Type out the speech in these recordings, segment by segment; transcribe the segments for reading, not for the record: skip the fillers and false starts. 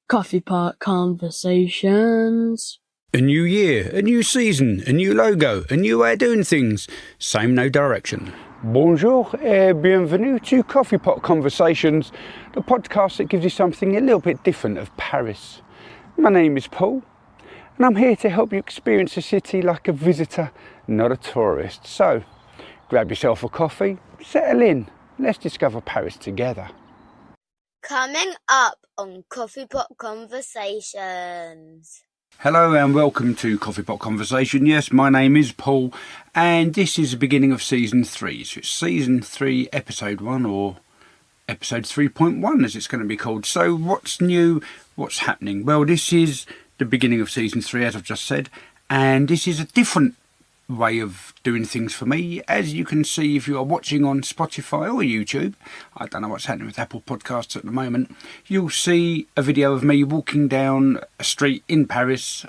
Coffee Pot Conversations. A new year, a new season, a new logo, a new way of doing things. Same no direction. Bonjour et bienvenue to Coffee Pot Conversations, the podcast that gives you something a little bit different of Paris. My name is Paul, and I'm here to help you experience the city like a visitor, not a tourist. So, grab yourself a coffee, settle in, let's discover Paris together. Coming up on Coffee Pot Conversations. Hello and welcome to Coffee Pot Conversation. Yes, my name is Paul and this is the beginning of Season 3. So it's Season 3, Episode 1 or Episode 3.1 as it's going to be called. So what's new? What's happening? Well, this is the beginning of Season 3 as I've just said, and this is a different way of doing things for me. As you can see if you are watching on Spotify or YouTube, I don't know what's happening with Apple Podcasts at the moment, you'll see a video of me walking down a street in Paris.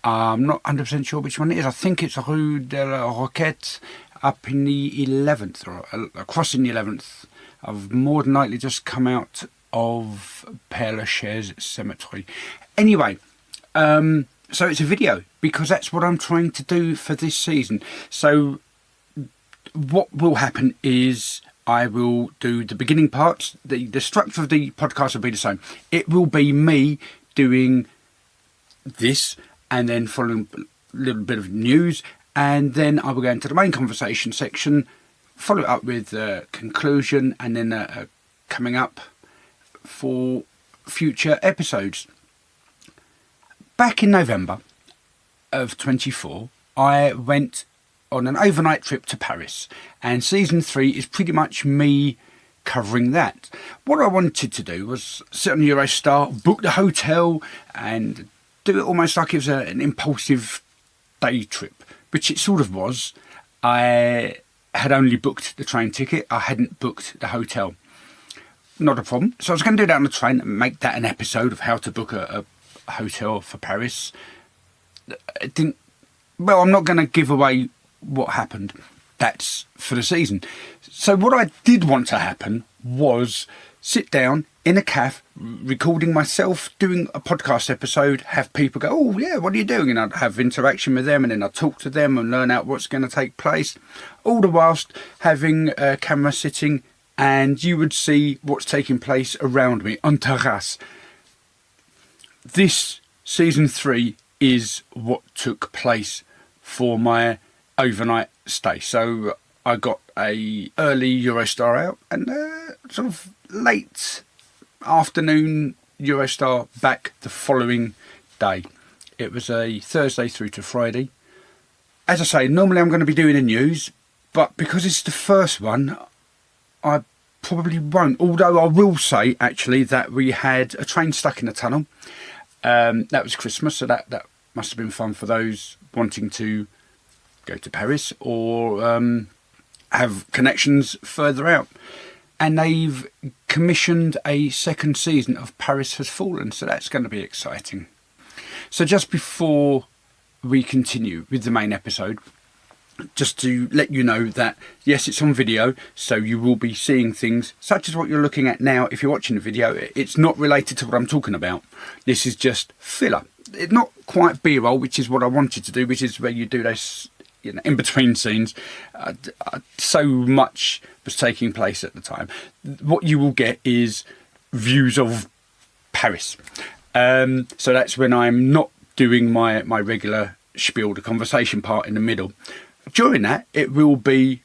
I'm not 100% sure which one it is. I think it's Rue de la Roquette up in the 11th or crossing the 11th. I've more than likely just come out of Père Lachaise Cemetery. Anyway, so it's a video because that's what I'm trying to do for this season. So what will happen is I will do the beginning parts. The structure of the podcast will be the same. It will be me doing this and then following a little bit of news. And then I will go into the main conversation section, follow it up with a conclusion and then coming up for future episodes. Back in November of 24, I went on an overnight trip to Paris, and Season 3 is pretty much me covering that. What I wanted to do was sit on Eurostar, book the hotel, and do it almost like it was an impulsive day trip, which it sort of was. I had only booked the train ticket, I hadn't booked the hotel. Not a problem. So I was going to do that on the train and make that an episode of how to book a hotel for Paris. I'm not going to give away what happened. That's for the season. So what I did want to happen was sit down in a cafe, recording myself doing a podcast episode, have people go, oh yeah, what are you doing? And I'd have interaction with them and then I'd talk to them and learn out what's going to take place, all the whilst having a camera sitting and you would see what's taking place around me on terrace. This Season 3 is what took place for my overnight stay. So I got a early Eurostar out and sort of late afternoon Eurostar back the following day. It was a Thursday through to Friday. As I say, normally I'm going to be doing the news, but because it's the first one, I probably won't. Although I will say actually that we had a train stuck in a tunnel. That was Christmas, so that must have been fun for those wanting to go to Paris or have connections further out. And they've commissioned a second season of Paris Has Fallen, so that's going to be exciting. So just before we continue with the main episode, just to let you know that, yes, it's on video, so you will be seeing things such as what you're looking at now. If you're watching the video, it's not related to what I'm talking about. This is just filler. It's not quite B-roll, which is what I wanted to do, which is where you do those, in between scenes. So much was taking place at the time. What you will get is views of Paris. So that's when I'm not doing my regular spiel, the conversation part in the middle. During that, it will be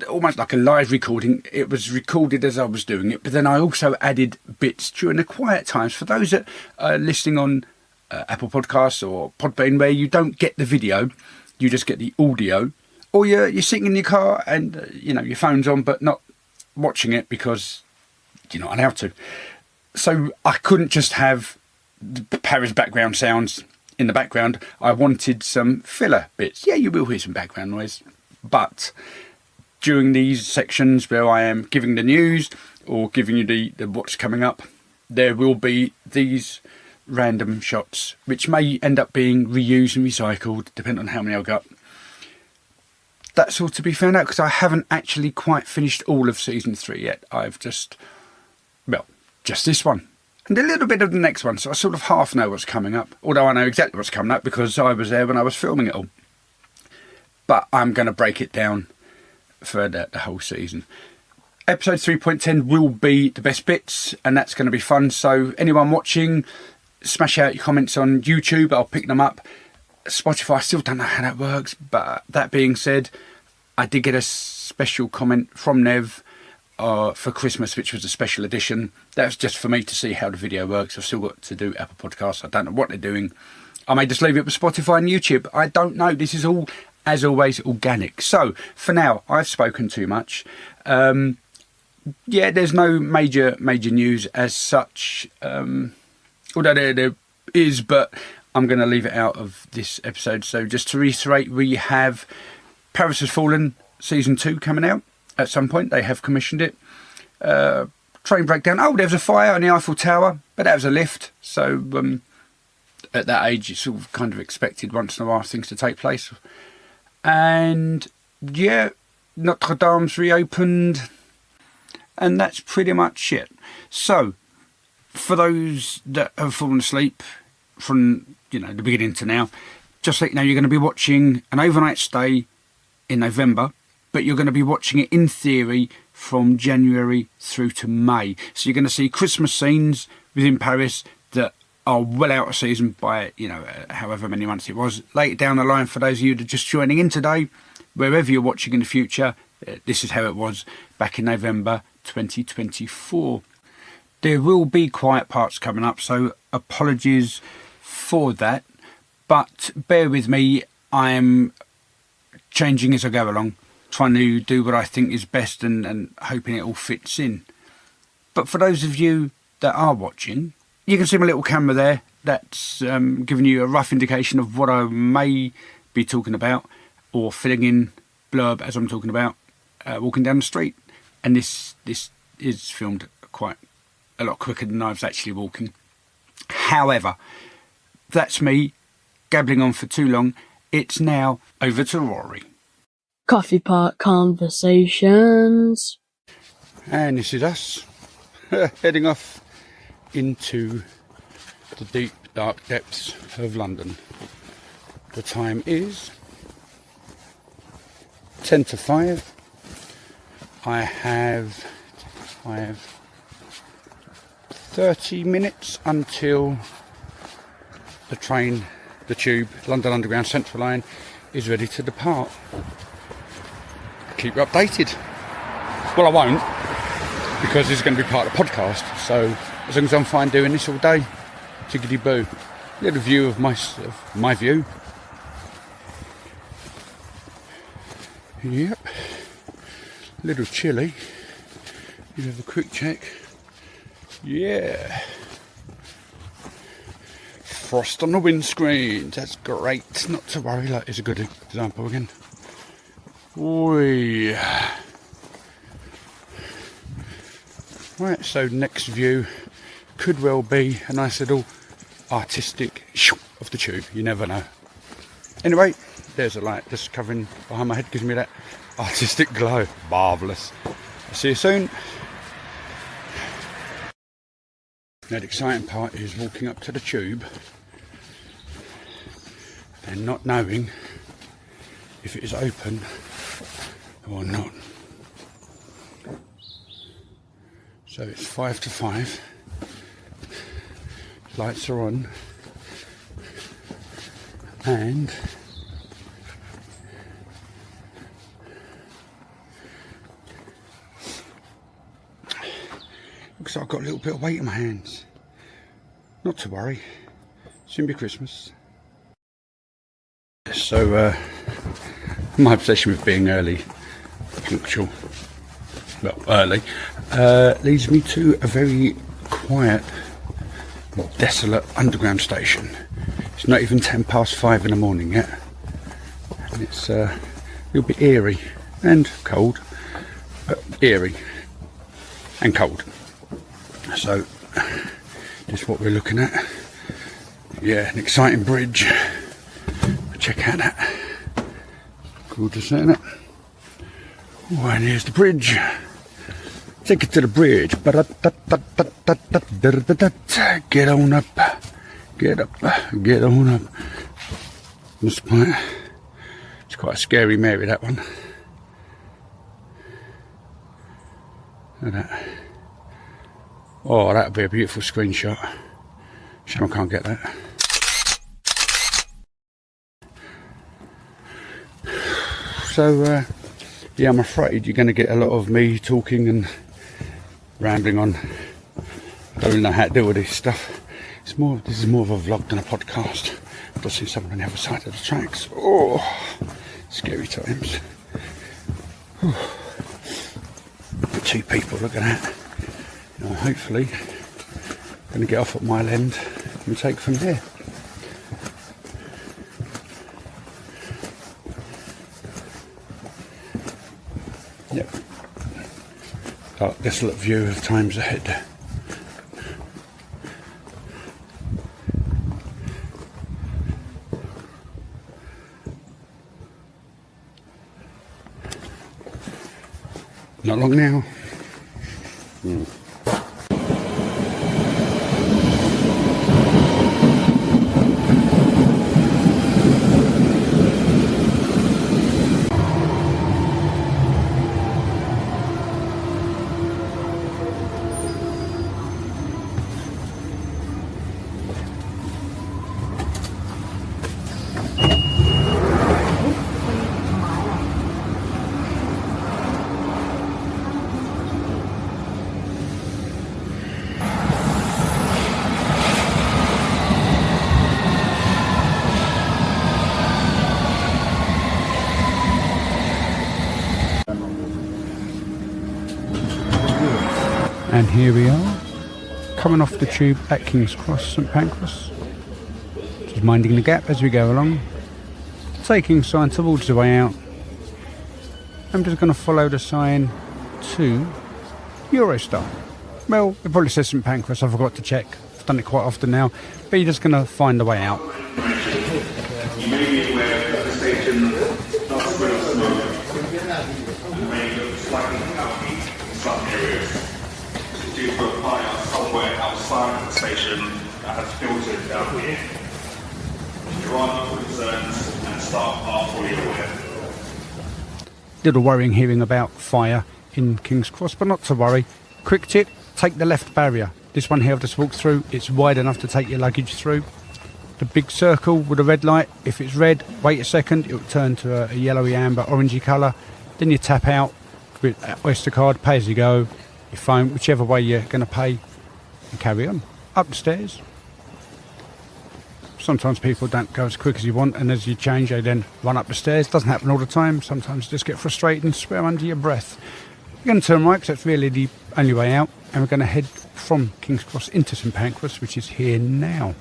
almost like a live recording. It was recorded as I was doing it, but then I also added bits during the quiet times. For those that are listening on Apple Podcasts or Podbean, where you don't get the video, you just get the audio, or you're sitting in your car and your phone's on, but not watching it because you're not allowed to. So I couldn't just have the Paris background sounds in the background. I wanted some filler bits. Yeah, you will hear some background noise, but during these sections where I am giving the news or giving you the what's coming up, there will be these random shots which may end up being reused and recycled depending on how many I've got. That's all to be found out because I haven't actually quite finished all of Season 3 yet. I've just this one. and a little bit of the next one. So I sort of half know what's coming up, although I know exactly what's coming up because I was there when I was filming it all. But I'm going to break it down for the whole season. Episode 3.10 will be the best bits, and that's going to be fun. So anyone watching, smash out your comments on YouTube. I'll pick them up. Spotify, I still don't know how that works. But that being said, I did get a special comment from Nev for Christmas, which was a special edition. That's just for me to see how the video works. I've still got to do Apple Podcasts. I don't know what they're doing. I may just leave it with Spotify and YouTube. I don't know. This is all, as always, organic. So for now, I've spoken too much. Yeah, there's no major news as such, although there is, but I'm going to leave it out of this episode. So just to reiterate, we have Paris Has Fallen Season 2 coming out at some point. They have commissioned it. Train breakdown. Oh, there was a fire on the Eiffel Tower, but that was a lift. So at that age, it's sort of kind of expected once in a while things to take place. And yeah, Notre Dame's reopened. And that's pretty much it. So, for those that have fallen asleep from, the beginning to now, just let you know you're going to be watching an overnight stay in November, but you're going to be watching it in theory from January through to May. So you're going to see Christmas scenes within Paris that are well out of season by, however many months it was. Later down the line, for those of you that are just joining in today, wherever you're watching in the future, this is how it was back in November 2024. There will be quiet parts coming up, so apologies for that, but bear with me. I'm changing as I go along, trying to do what I think is best and hoping it all fits in. But for those of you that are watching, you can see my little camera there. That's giving you a rough indication of what I may be talking about, or filling in blurb as I'm talking about walking down the street. And this is filmed quite a lot quicker than I was actually walking. However, that's me gabbling on for too long. It's now over to Rory. Coffee Pot Conversations. And this is us heading off into the deep, dark depths of London. The time is 10 to 5. I have 30 minutes until the tube, London Underground Central Line, is ready to depart. Keep you updated. Well, I won't, because this is going to be part of the podcast, so as long as I'm fine doing this all day, tickety boo. Little view of my view. Yep. A little chilly. You have a quick check. Yeah. Frost on the windscreen. That's great. Not to worry. That is a good example again. Oi. Right, so next view could well be a nice little artistic of the tube. You never know. Anyway, there's a light just covering behind my head, gives me that artistic glow. Marvellous. I'll see you soon. Now, the exciting part is walking up to the tube and not knowing if it is open or not. So it's 5 to 5. Lights are on. And looks like I've got a little bit of weight in my hands. Not to worry, soon be Christmas. So my obsession with being early, punctual, well, early, leads me to a very quiet, desolate underground station. It's not even 10 past 5 in the morning yet, and it's a little bit eerie and cold, but eerie and cold. So this is what we're looking at. Yeah, an exciting bridge. Check out that. Gorgeous, isn't it? Oh, and here's the bridge. Take it to the bridge. Get on up. Get up. Get on up. It's quite a scary Mary, that one. Look at that. Oh, that'd be a beautiful screenshot. Shame I can't get that. So, yeah, I'm afraid you're going to get a lot of me talking and rambling on. I don't really know how to deal with this stuff. This is more of a vlog than a podcast. I've just seen someone on the other side of the tracks. Oh, scary times. Whew. 2 people, look at that. Hopefully, going to get off at Mile End and take from there. Yep. Dark, desolate view of times ahead. Not long now. And here we are, coming off the tube at King's Cross, St Pancras. Just minding the gap as we go along, taking sign towards the way out. I'm just going to follow the sign to Eurostar. Well, it probably says St Pancras, I forgot to check. I've done it quite often now, but you're just going to find the way out. You may be aware that the station does spread smoke and may look slightly cloudy in some areas. Due to a fire somewhere outside the station that has filtered down here. There are no concerns and staff are fully aware. Little worrying hearing about fire in King's Cross, but not to worry. Quick tip, take the left barrier. This one here I've just walked through, it's wide enough to take your luggage through. The big circle with a red light, if it's red, wait a second, it'll turn to a yellowy, amber, orangey colour. Then you tap out with Oyster card, pay as you go. Your phone, whichever way you're going to pay, and carry on. Up the stairs. Sometimes people don't go as quick as you want, and as you change, they then run up the stairs. Doesn't happen all the time. Sometimes you just get frustrated and swear under your breath. We're going to turn right, because that's really the only way out, and we're going to head from King's Cross into St Pancras, which is here now.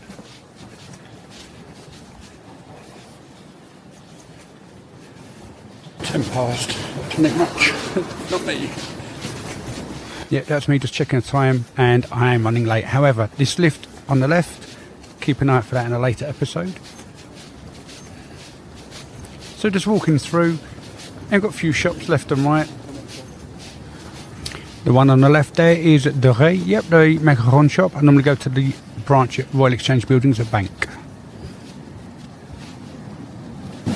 Ten past. Not much. Not me. Yeah, that's me just checking the time, and I am running late. However, this lift on the left, keep an eye out for that in a later episode. So just walking through, and got a few shops left and right. The one on the left there is the Ray, yep, the macaron shop. I normally go to the branch at Royal Exchange Buildings, a bank.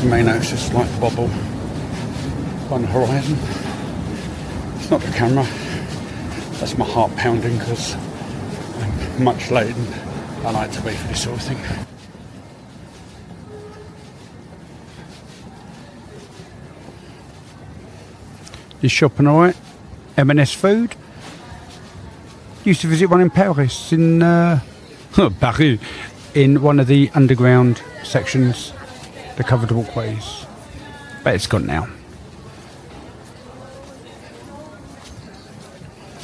You may notice a slight bobble on the horizon. It's not the camera. That's my heart pounding because I'm much later than I like to be for this sort of thing. This shop on the right, M&S Food. Used to visit one in Paris, in Paris, in one of the underground sections, the covered walkways. But it's gone now.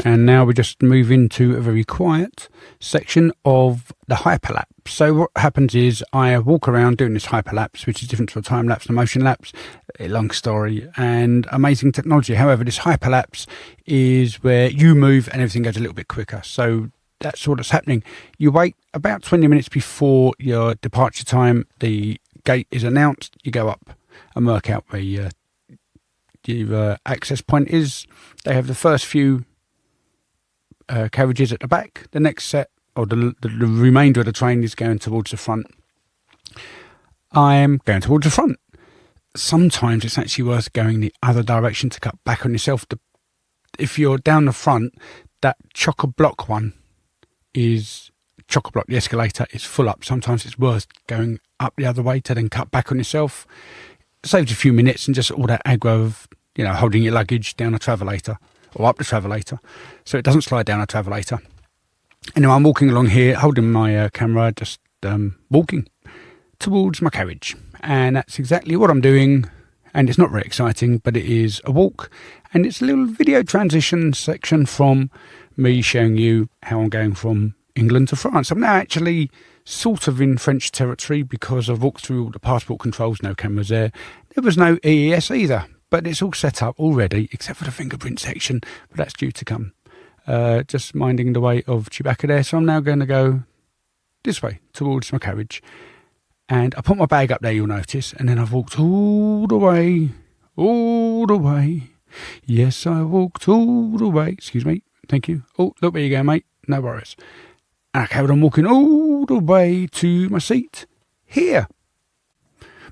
And now we just move into a very quiet section of the hyperlapse. So what happens is I walk around doing this hyperlapse, which is different to a time lapse and a motion lapse. A long story and amazing technology. However, this hyperlapse is where you move and everything goes a little bit quicker. So that's all that's happening. You wait about 20 minutes before your departure time. The gate is announced. You go up and work out where your access point is. They have the first few carriages at the back. The next set, or the remainder of the train, is going towards the front. I'm going towards the front. Sometimes it's actually worth going the other direction to cut back on yourself. If you're down the front, that chock-a-block one is chock-a-block. The escalator is full up. Sometimes it's worth going up the other way to then cut back on yourself. It saves a few minutes and just all that aggro of, holding your luggage down a travelator or up the travelator, so it doesn't slide down a travelator. Anyway, I'm walking along here, holding my camera, just walking towards my carriage. And that's exactly what I'm doing. And it's not very exciting, but it is a walk. And it's a little video transition section from me showing you how I'm going from England to France. I'm now actually sort of in French territory because I've walked through all the passport controls, no cameras there. There was no EES either, but it's all set up already, except for the fingerprint section, but that's due to come. Just minding the way of Chewbacca there. So I'm now going to go this way towards my carriage. And I put my bag up there, you'll notice, and then I've walked all the way. Yes, I walked all the way. Excuse me. Thank you. Oh, look, where you go, mate. No worries. And I carried on walking all the way to my seat here.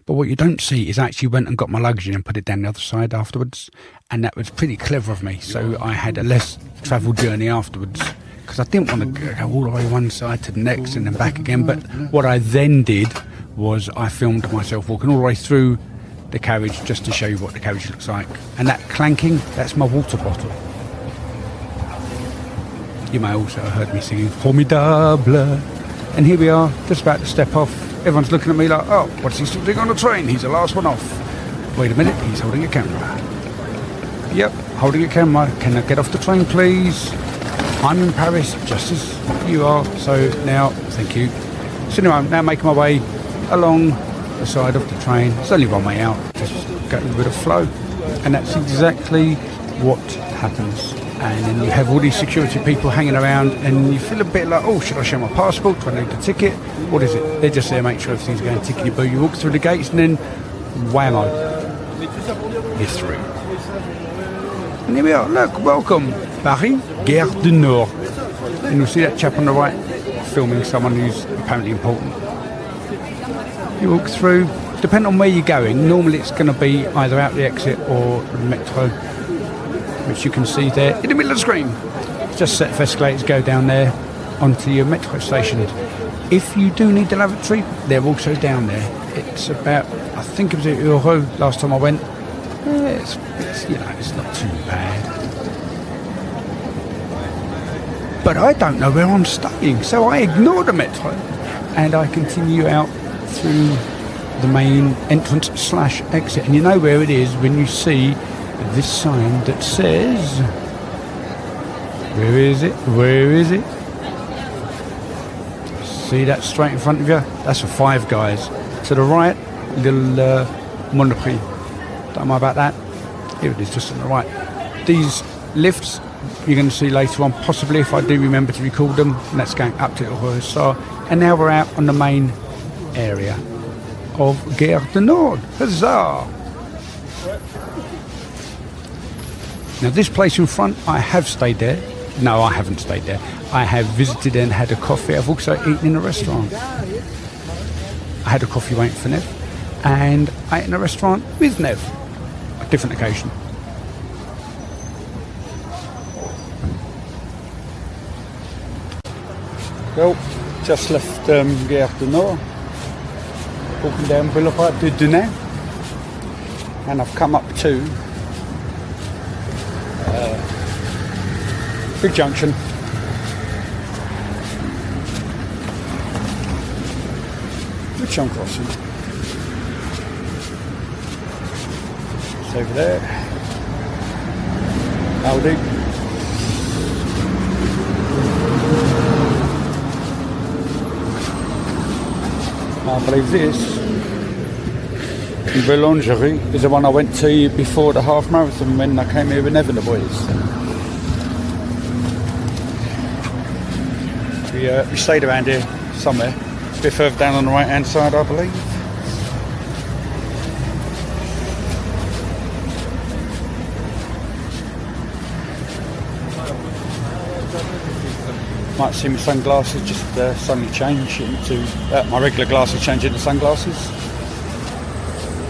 But what you don't see is I actually went and got my luggage and put it down the other side afterwards. And that was pretty clever of me. So I had a less travelled journey afterwards, because I didn't want to go all the way one side to the next and then back again. But what I then did was I filmed myself walking all the way through the carriage just to show you what the carriage looks like. And that clanking, that's my water bottle. You may also have heard me singing Formidable. And here we are, just about to step off. Everyone's looking at me like, oh, what's he still doing on the train? He's the last one off. Wait a minute, he's holding a camera. Yep, holding a camera. Can I get off the train, please? I'm in Paris, just as you are. So now, thank you. So anyway, I'm now making my way along the side of the train. It's only one way out, just go with a bit of flow. And that's exactly what happens. And then you have all these security people hanging around and you feel a bit like, oh, should I show my passport? Do I need the ticket? What is it? They're just there to make sure everything's going tickety-boo. You walk through the gates and then whammo, you're through. And here we are, look, welcome, Paris, Gare du Nord. And you'll see that chap on the right filming someone who's apparently important. You walk through, depending on where you're going, normally it's going to be either out the exit or the metro, which you can see there in the middle of the screen. It's just a set of escalators go down there onto your metro station. If you do need the lavatory, they're also down there. It's about, I think it was €1 last time I went. Yeah, it's it's not too bad. But I don't know where I'm staying, so I ignore the metro and I continue out through the main entrance / exit. And you know where it is when you see this sign that says, where is it? See that straight in front of you? That's for Five Guys. To the right, little Monoprix. Don't know about that. Here it is, just on the right. These lifts you're going to see later on, possibly if I do remember to record them, and that's going up to Rosar. And now we're out on the main area of Gare du Nord. Huzzah! Now this place in front, I have stayed there. No, I haven't stayed there. I have visited and had a coffee. I've also eaten in a restaurant. I had a coffee waiting for Nev, and I ate in a restaurant with Nev. A different occasion. Well, just left Gare du Nord, walking down Boulevard du Dunet, and I've come up to Big Junction. Richon Crossing. It's over there. Howdy. I believe this Boulangerie is the one I went to before the half marathon when I came here with Nev and the boys. We stayed around here somewhere, a bit further down on the right hand side I believe. Might see my sunglasses just suddenly change into my regular glasses change into sunglasses.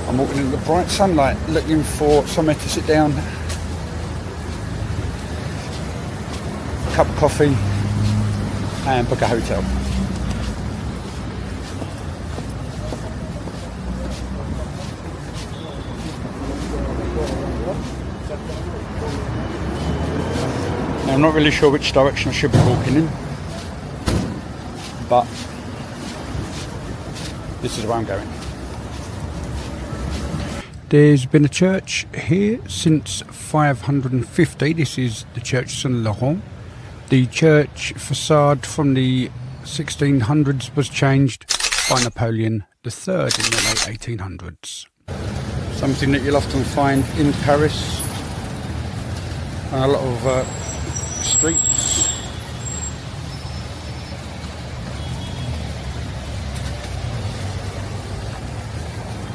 I'm walking in the bright sunlight looking for somewhere to sit down, a cup of coffee and book a hotel. Now, I'm not really sure which direction I should be walking in, but this is where I'm going. There's been a church here since 550. This is the Church Saint-Laurent. The church facade from the 1600s was changed by Napoleon III in the late 1800s. Something that you'll often find in Paris and a lot of streets.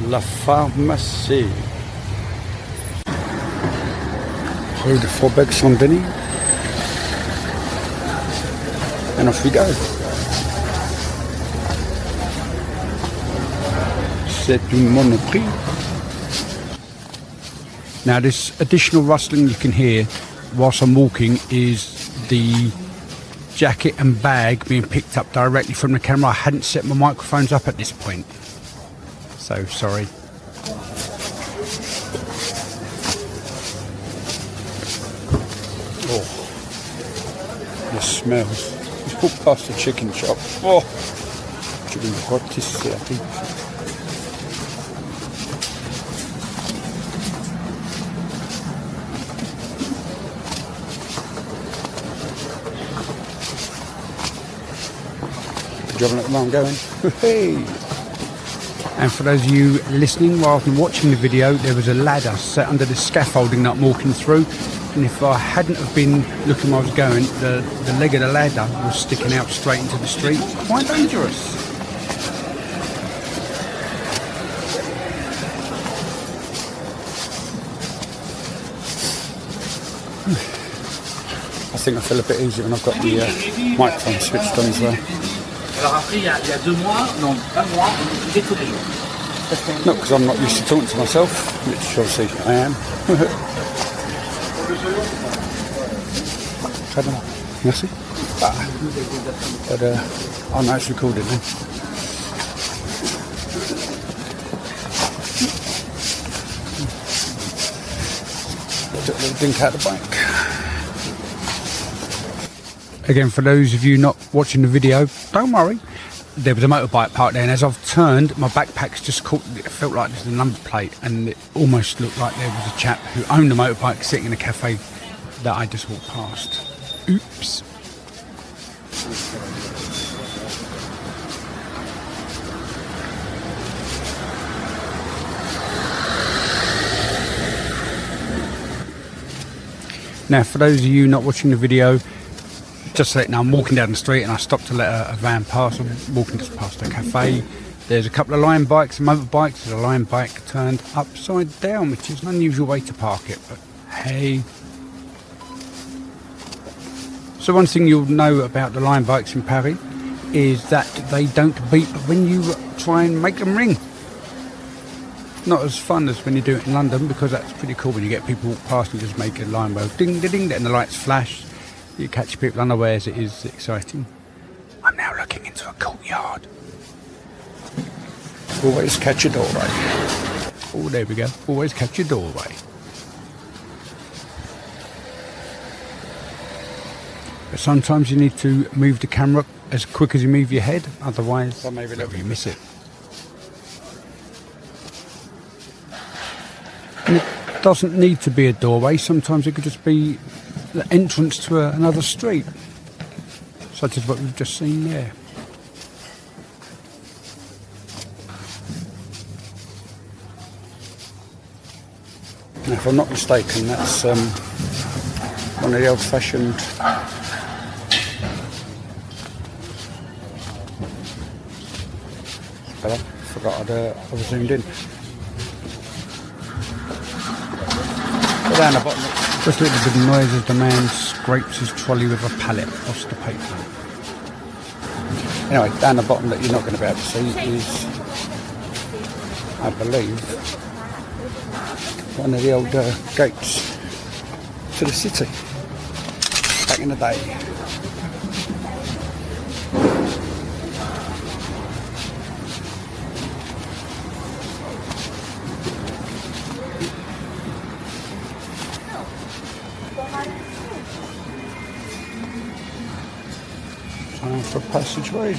La Pharmacie. Rue de Faubourg Saint-Denis. And off we go. C'est une Monoprix. Now, this additional rustling you can hear whilst I'm walking is the jacket and bag being picked up directly from the camera. I hadn't set my microphones up at this point, so sorry. Oh, the smells. Just walked past the chicken shop. Oh, chicken rôtisserie. Do you have a look where I'm going? Hey! And for those of you listening rather than watching the video, there was a ladder set under the scaffolding that I'm walking through, and if I hadn't have been looking where I was going, the leg of the ladder was sticking out straight into the street. Quite dangerous. I think I feel a bit easier when I've got the microphone switched on as well. Alors après, il y a 2 mois, non, 1 mois, on écoutait tous les jours. Not because I'm not used to talking to myself, which obviously I am. Merci. But oh no, it's recorded then. Took a little drink out of the bike. Again, for those of you not watching the video, don't worry. There was a motorbike parked there, and as I've turned, my backpack's just caught. It felt like there's a number plate, and it almost looked like there was a chap who owned a motorbike sitting in a cafe that I just walked past. Oops. Now, for those of you not watching the video, just so that now I'm walking down the street and I stopped to let a van pass. I'm walking just past a cafe. There's a couple of line bikes and motorbikes. There's a line bike turned upside down, which is an unusual way to park it, but hey. So one thing you'll know about the line bikes in Paris is that they don't beep when you try and make them ring. Not as fun as when you do it in London, because that's pretty cool when you get people walk past and just make a line bell ding ding ding and the lights flash. You catch people unawares. It is exciting. I'm now looking into a courtyard. Always catch a doorway. Oh, there we go. Always catch a doorway. But sometimes you need to move the camera as quick as you move your head, otherwise you miss it. And it doesn't need to be a doorway. Sometimes it could just be the entrance to another street, such as what we've just seen there. Now, if I'm not mistaken, that's one of the old-fashioned I forgot I was zoomed in. But down the bottom, just a little bit of noise as the man scrapes his trolley with a pallet across the pavement. Anyway, down the bottom that you're not going to be able to see is, I believe, one of the old gates to the city back in the day. Time for a passageway.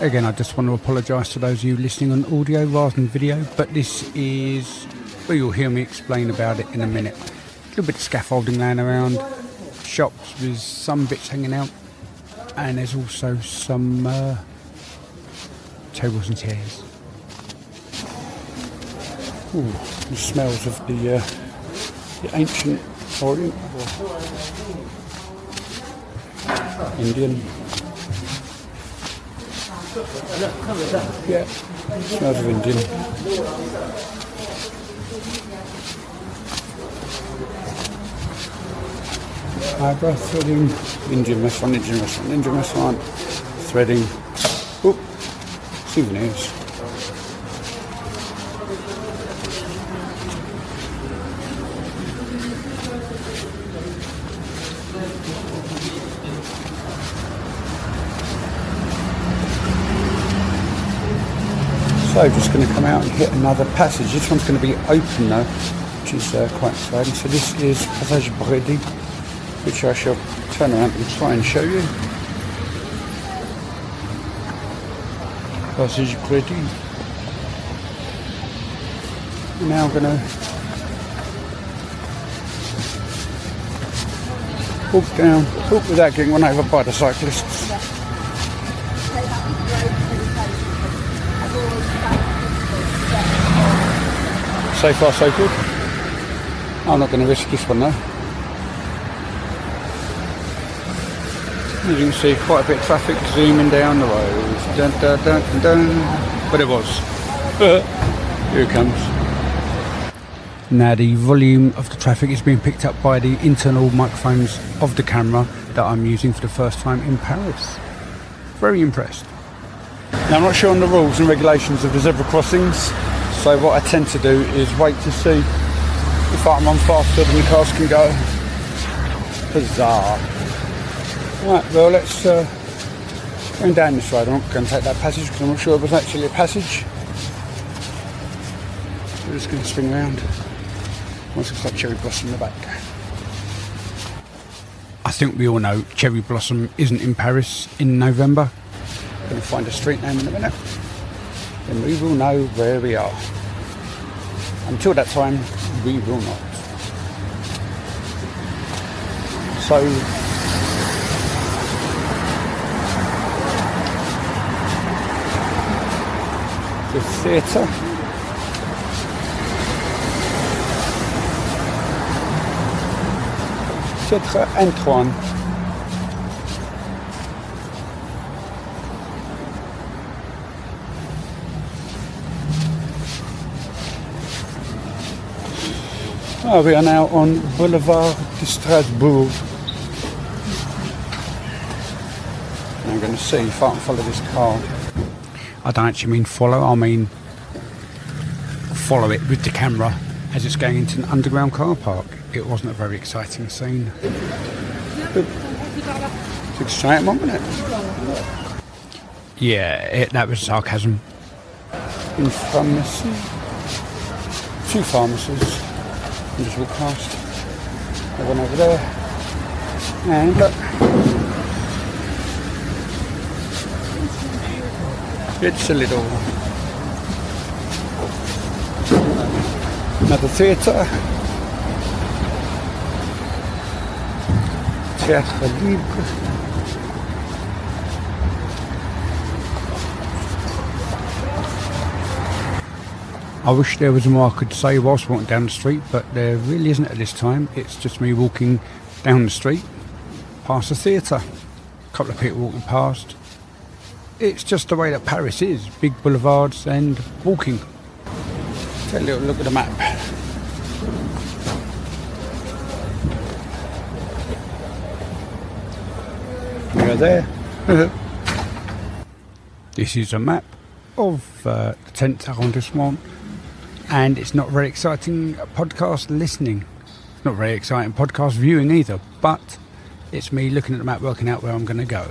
Again, I just want to apologise to those of you listening on audio rather than video, but this is, well, you'll hear me explain about it in a minute. A little bit of scaffolding laying around, shops with some bits hanging out, and there's also some tables and chairs. Ooh, the smells of the ancient Orient or Indian. Yeah, smells of Indian. Eyebrow threading, Indian restaurant, threading. Oop, souvenirs. So just going to come out and hit another passage. This one's going to be open though, which is quite exciting. So this is Passage Bredy, which I shall turn around and try and show you. Passage Bredy. Now I'm going to walk down, walk without getting run over by the cyclists. So far so good. I'm not going to risk this one though. As you can see, quite a bit of traffic zooming down the road. Dun, dun, dun, dun, dun. But it was. Here it comes. Now the volume of the traffic is being picked up by the internal microphones of the camera that I'm using for the first time in Paris. Very impressed. Now I'm not sure on the rules and regulations of the zebra crossings. So what I tend to do is wait to see if I can run faster than the cars can go. Bizarre. Right, well let's go down this road. I'm not going to take that passage because I'm not sure it was actually a passage. We're just going to swing around. Once it's like cherry blossom in the back. I think we all know cherry blossom isn't in Paris in November. I'm going to find a street name in a minute. Then we will know where we are. Until that time, we will not. So, the theatre. Theatre Antoine. Oh, we are now on Boulevard de Strasbourg. I'm going to see if I can follow this car. I don't actually mean follow, I mean follow it with the camera as it's going into an underground car park. It wasn't a very exciting scene. It's exciting, wasn't it? Yeah, that was sarcasm. In pharmacy. 2 pharmacies. And just walk past. There's one over there. And look. It's a little. Another theatre. Théâtre Libre. I wish there was more I could say whilst walking down the street, but there really isn't at this time. It's just me walking down the street, past the theatre. A couple of people walking past. it's just the way that Paris is. Big boulevards and walking. Take a little look at the map. We are there. This is a map of the 10th arrondissement, and it's not very exciting podcast listening. It's not very exciting podcast viewing either, but it's me looking at the map, working out where I'm going to go.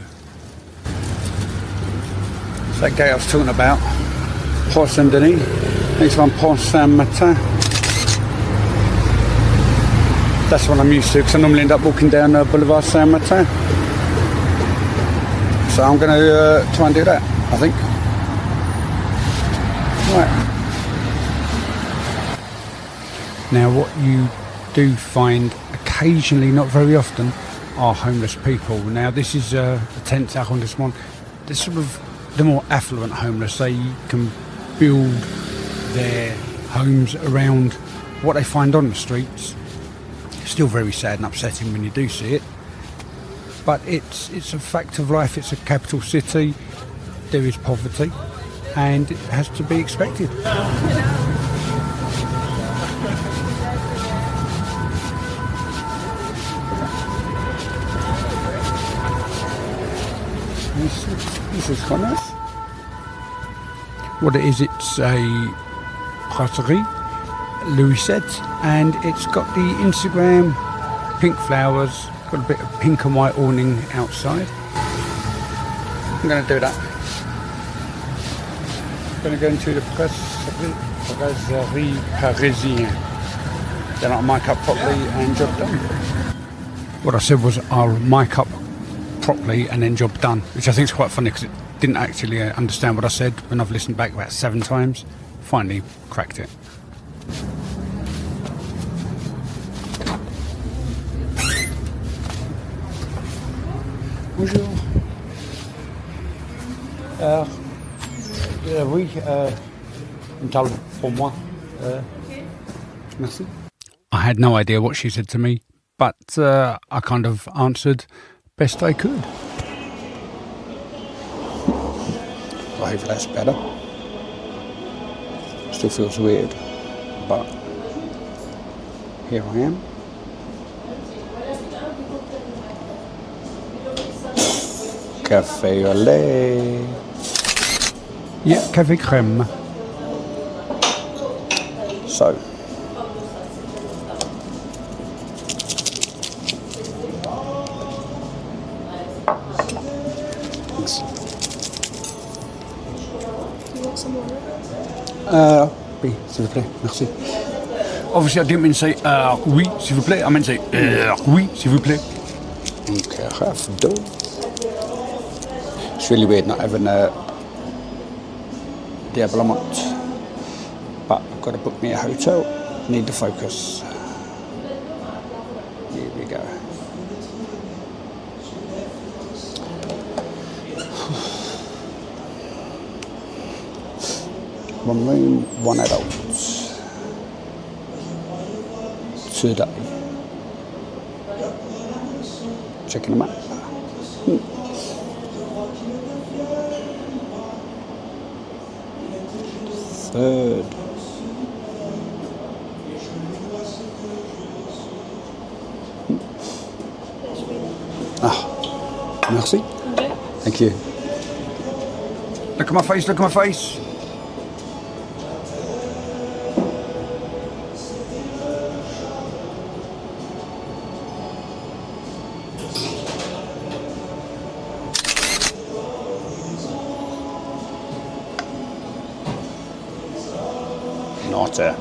It's that gate I was talking about, Pont Saint-Denis. Next one, Pont Saint-Martin. That's what I'm used to, because I normally end up walking down Boulevard Saint-Martin. So I'm going to try and do that, I think. Right. Now, what you do find occasionally, not very often, are homeless people. Now, this is the 10th arrondissement. They're sort of the more affluent homeless. They can build their homes around what they find on the streets. Still very sad and upsetting when you do see it. But it's a fact of life. It's a capital city. There is poverty, and it has to be expected. This is quite nice. What it is, it's a brasserie, Louis VII, and it's got the Instagram pink flowers, got a bit of pink and white awning outside. I'm going to do that. I'm going to go into the brasserie Parisienne. Then I'll mic up properly and job done. What I said was I'll mic up properly and then job done, which I think is quite funny because it didn't actually understand what I said when I've listened back about 7 times. Finally cracked it. Bonjour. Oui, une table pour moi. Merci. I had no idea what she said to me, but I kind of answered best I could. I hope that's better. Still feels weird, but here I am. Café au lait. Yeah, café crème. So. Thanks. Do you want some water? Oui, s'il vous plaît, merci. Obviously, I didn't mean to say oui, s'il vous plaît. I meant to say oui, s'il vous plaît. Une carafe d'eau. It's really weird not having the abonnement, but I've got to book me a hotel. Need to focus. Here we go. One room, one adult. Today. Checking them out. Third. Merci. Okay. Thank you. Look at my face, look at my face. Not it.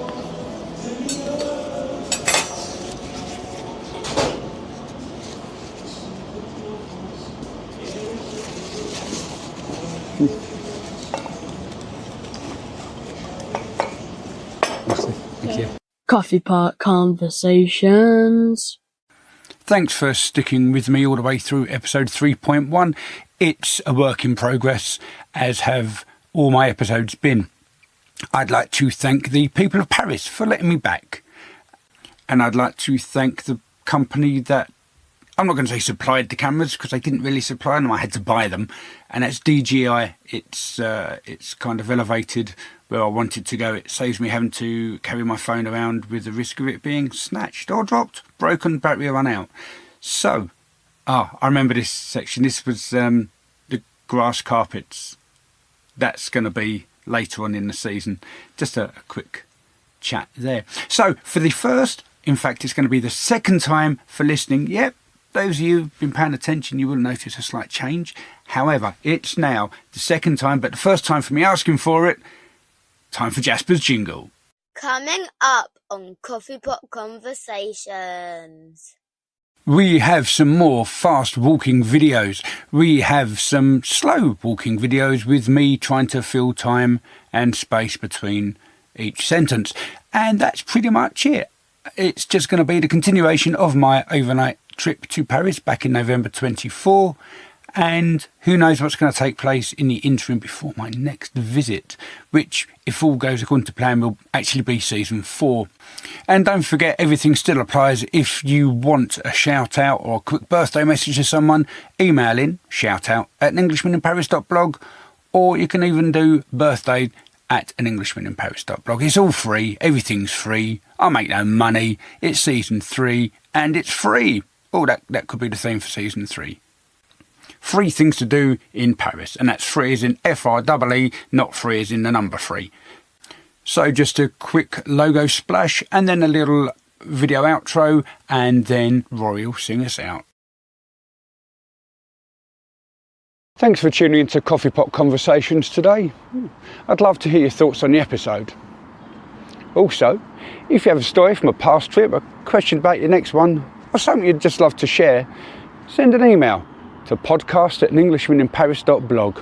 Thank you. Coffee Pot Conversations. Thanks for sticking with me all the way through episode 3.1. It's a work in progress, as have all my episodes been. I'd like to thank the people of Paris for letting me back. And I'd like to thank the company that I'm not going to say supplied the cameras because they didn't really supply them. I had to buy them, and that's DJI. It's kind of elevated where I wanted to go. It saves me having to carry my phone around with the risk of it being snatched or dropped, broken, battery run out. So, I remember this section. This was the grass carpets. That's going to be later on in the season. Just a quick chat there. So, for the first, in fact, it's going to be the second time for listening. Yep. Those of you who've been paying attention, you will notice a slight change. However, it's now the second time, but the first time for me asking for it. Time for Jasper's jingle. Coming up on Coffee Pot Conversations. We have some more fast walking videos. We have some slow walking videos with me trying to fill time and space between each sentence. And that's pretty much it. It's just going to be the continuation of my overnight trip to Paris back in November 24, and who knows what's going to take place in the interim before my next visit, which, if all goes according to plan, will actually be season 4. And don't forget, everything still applies. If you want a shout out or a quick birthday message to someone, email in shoutout@anenglishmaninparis.blog, or you can even do birthday at anenglishmaninparis.blog. It's all free. Everything's free. I make no money. It's season 3 and it's free. Oh, that could be the theme for season 3. Free things to do in Paris, and that's free as in FREE, not free as in the number 3. So just a quick logo splash and then a little video outro, and then Rory will sing us out. Thanks for tuning into Coffee Pot Conversations today. I'd love to hear your thoughts on the episode. Also, if you have a story from a past trip, a question about your next one, or something you'd just love to share, send an email to podcast@anenglishmaninparis.blog,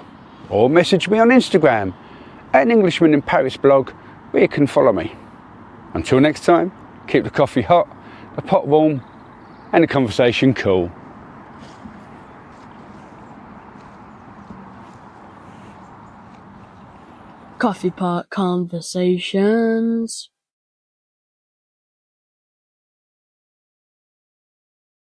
or message me on Instagram @anenglishmaninparisblog, where you can follow me. Until next time, keep the coffee hot, the pot warm, and the conversation cool. Coffee Pot Conversations.